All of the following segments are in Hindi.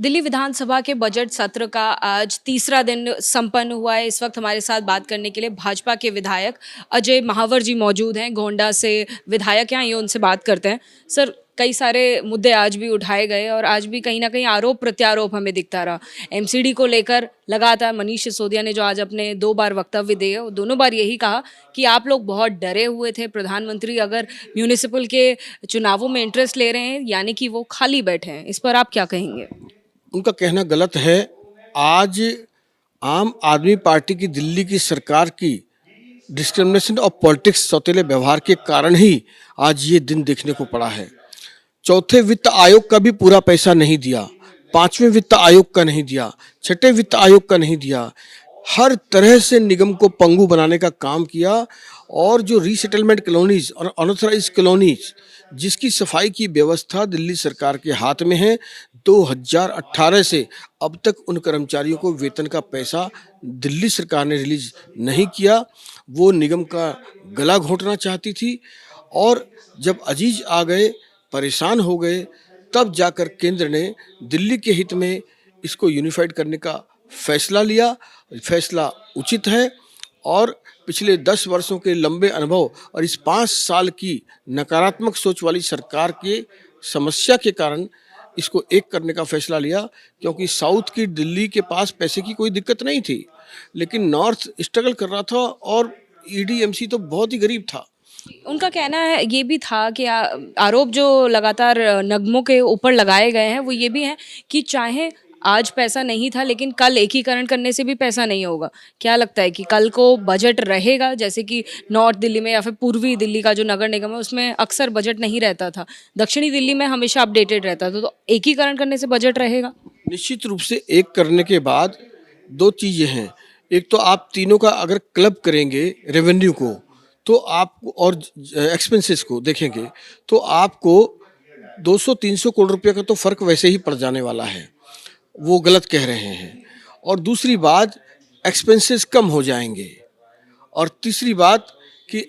दिल्ली विधानसभा के बजट सत्र का आज तीसरा दिन संपन्न हुआ है। इस वक्त हमारे साथ बात करने के लिए भाजपा के विधायक अजय महावर जी मौजूद हैं। गोंडा से विधायक हैं, आइए उनसे बात करते हैं। सर, कई सारे मुद्दे आज भी उठाए गए और आज भी कहीं ना कहीं आरोप प्रत्यारोप हमें दिखता रहा। एमसीडी को लेकर लगातार मनीष सिसोदिया ने जो आज अपने 2 बार वक्तव्य दिए, वो दोनों बार यही कहा कि आप लोग बहुत डरे हुए थे। प्रधानमंत्री अगर म्यूनिसिपल के चुनावों में इंटरेस्ट ले रहे हैं यानी कि वो खाली बैठे हैं। इस पर आप क्या कहेंगे? उनका कहना गलत है। आज आम आदमी पार्टी की दिल्ली की सरकार की डिस्क्रिमिनेशन ऑफ पॉलिटिक्स सौतेले व्यवहार के कारण ही आज ये दिन देखने को पड़ा है। चौथे वित्त आयोग का भी पूरा पैसा नहीं दिया, पांचवें वित्त आयोग का नहीं दिया, छठे वित्त आयोग का नहीं दिया। हर तरह से निगम को पंगु बनाने का काम किया और जो रीसेटलमेंट कॉलोनीज और अनऑथराइज कॉलोनीज जिसकी सफाई की व्यवस्था दिल्ली सरकार के हाथ में है, 2018 से अब तक उन कर्मचारियों को वेतन का पैसा दिल्ली सरकार ने रिलीज नहीं किया। वो निगम का गला घोंटना चाहती थी और जब अजीज आ गए, परेशान हो गए, तब जाकर केंद्र ने दिल्ली के हित में इसको यूनिफाइड करने का फैसला लिया। फैसला उचित है और पिछले 10 वर्षों के लंबे अनुभव और इस 5 साल की नकारात्मक सोच वाली सरकार के समस्या के कारण इसको एक करने का फैसला लिया, क्योंकि साउथ की दिल्ली के पास पैसे की कोई दिक्कत नहीं थी, लेकिन नॉर्थ स्ट्रगल कर रहा था और ईडीएमसी तो बहुत ही गरीब था। उनका कहना है ये भी था कि आरोप जो लगातार नगमों के ऊपर लगाए गए हैं वो ये भी हैं कि चाहे आज पैसा नहीं था लेकिन कल एकीकरण करने से भी पैसा नहीं होगा। क्या लगता है कि कल को बजट रहेगा? जैसे कि नॉर्थ दिल्ली में या फिर पूर्वी दिल्ली का जो नगर निगम है उसमें अक्सर बजट नहीं रहता था, दक्षिणी दिल्ली में हमेशा अपडेटेड रहता था, तो एकीकरण करने से बजट रहेगा? निश्चित रूप से एक करने के बाद दो चीज़ें हैं। एक तो आप तीनों का अगर क्लब करेंगे रेवेन्यू को, तो आपको और एक्सपेंसेस को देखेंगे तो आपको 200-300 करोड़ रुपए का तो फर्क वैसे ही पड़ जाने वाला है। वो गलत कह रहे हैं। और दूसरी बात, एक्सपेंसेस कम हो जाएंगे। और तीसरी बात कि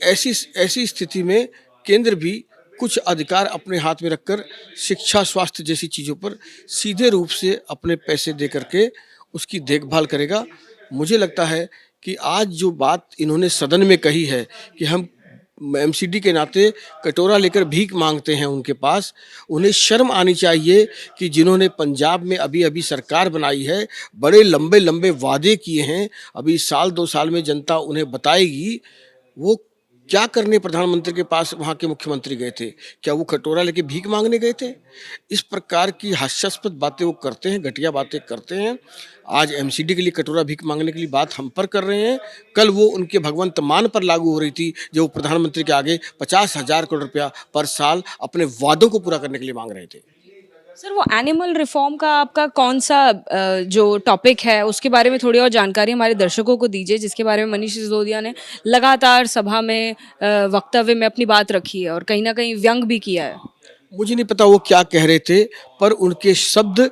ऐसी स्थिति में केंद्र भी कुछ अधिकार अपने हाथ में रखकर शिक्षा, स्वास्थ्य जैसी चीज़ों पर सीधे रूप से अपने पैसे दे करके उसकी देखभाल करेगा। मुझे लगता है कि आज जो बात इन्होंने सदन में कही है कि हम एमसीडी के नाते कटोरा लेकर भीख मांगते हैं उनके पास, उन्हें शर्म आनी चाहिए कि जिन्होंने पंजाब में अभी अभी सरकार बनाई है, बड़े लंबे लंबे वादे किए हैं, अभी साल 2 साल में जनता उन्हें बताएगी वो क्या करने प्रधानमंत्री के पास वहाँ के मुख्यमंत्री गए थे। क्या वो कटोरा लेके भीख मांगने गए थे? इस प्रकार की हास्यास्पद बातें वो करते हैं, घटिया बातें करते हैं। आज एमसीडी के लिए कटोरा भीख मांगने के लिए बात हम पर कर रहे हैं, कल वो उनके भगवंत मान पर लागू हो रही थी जो वो प्रधानमंत्री के आगे 50,000 करोड़ रुपया पर साल अपने वादों को पूरा करने के लिए मांग रहे थे। सर, वो एनिमल रिफॉर्म का आपका कौन सा जो टॉपिक है उसके बारे में थोड़ी और जानकारी हमारे दर्शकों को दीजिए, जिसके बारे में मनीष सिसोदिया ने लगातार सभा में वक्तव्य में अपनी बात रखी है और कहीं ना कहीं व्यंग भी किया है। मुझे नहीं पता वो क्या कह रहे थे, पर उनके शब्द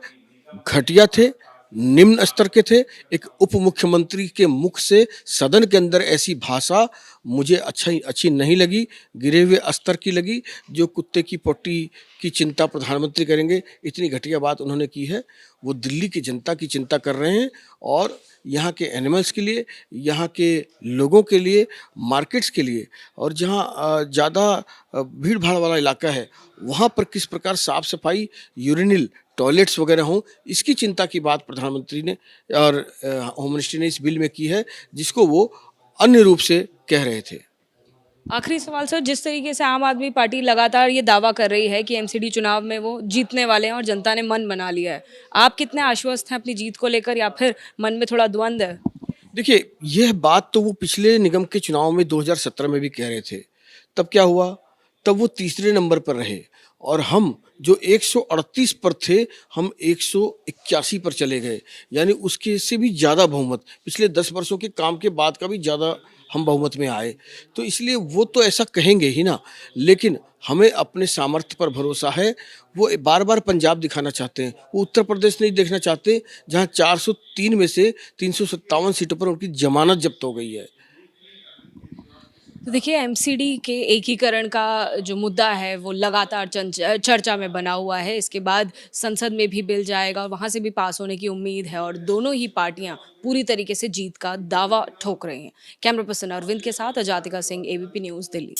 घटिया थे, निम्न स्तर के थे। एक उप मुख्यमंत्री के मुख से सदन के अंदर ऐसी भाषा मुझे अच्छी नहीं लगी, गिरे हुए स्तर की लगी। जो कुत्ते की पोटी की चिंता प्रधानमंत्री करेंगे, इतनी घटिया बात उन्होंने की है। वो दिल्ली की जनता की चिंता कर रहे हैं और यहाँ के एनिमल्स के लिए, यहाँ के लोगों के लिए, मार्केट्स के लिए, और जहाँ ज़्यादा भीड़ भाड़ वाला इलाका है वहाँ पर किस प्रकार साफ सफाई, यूरिनल टॉयलेट्स वगैरह हों, इसकी चिंता की बात प्रधानमंत्री ने और होम मिनिस्ट्री ने इस बिल में की है, जिसको वो अन्य रूप से कह रहे थे। आखिरी सवाल सर, जिस तरीके से आम आदमी पार्टी लगातार ये दावा कर रही है कि एमसीडी चुनाव में वो जीतने वाले हैं और जनता ने मन बना लिया है, आप कितने आश्वस्त हैं अपनी जीत को लेकर या फिर मन में थोड़ा द्वंद्व है? देखिए, यह बात तो वो पिछले निगम के चुनाव में 2017 में भी कह रहे थे। तब क्या हुआ? तब वो तीसरे नंबर पर रहे और हम जो 138 पर थे, हम 181 पर चले गए। यानी उसके से भी ज़्यादा बहुमत, पिछले 10 वर्षों के काम के बाद का भी ज़्यादा हम बहुमत में आए। तो इसलिए वो तो ऐसा कहेंगे ही ना, लेकिन हमें अपने सामर्थ्य पर भरोसा है। वो बार बार पंजाब दिखाना चाहते हैं, वो उत्तर प्रदेश नहीं देखना चाहते जहाँ 403 में से 357 सीटों पर उनकी जमानत जब्त हो गई है। तो देखिए एमसीडी के एकीकरण का जो मुद्दा है वो लगातार चर्चा में बना हुआ है। इसके बाद संसद में भी बिल जाएगा और वहाँ से भी पास होने की उम्मीद है और दोनों ही पार्टियां पूरी तरीके से जीत का दावा ठोक रही हैं। कैमरा पर्सन अरविंद के साथ अजातिका सिंह, एबीपी न्यूज़, दिल्ली।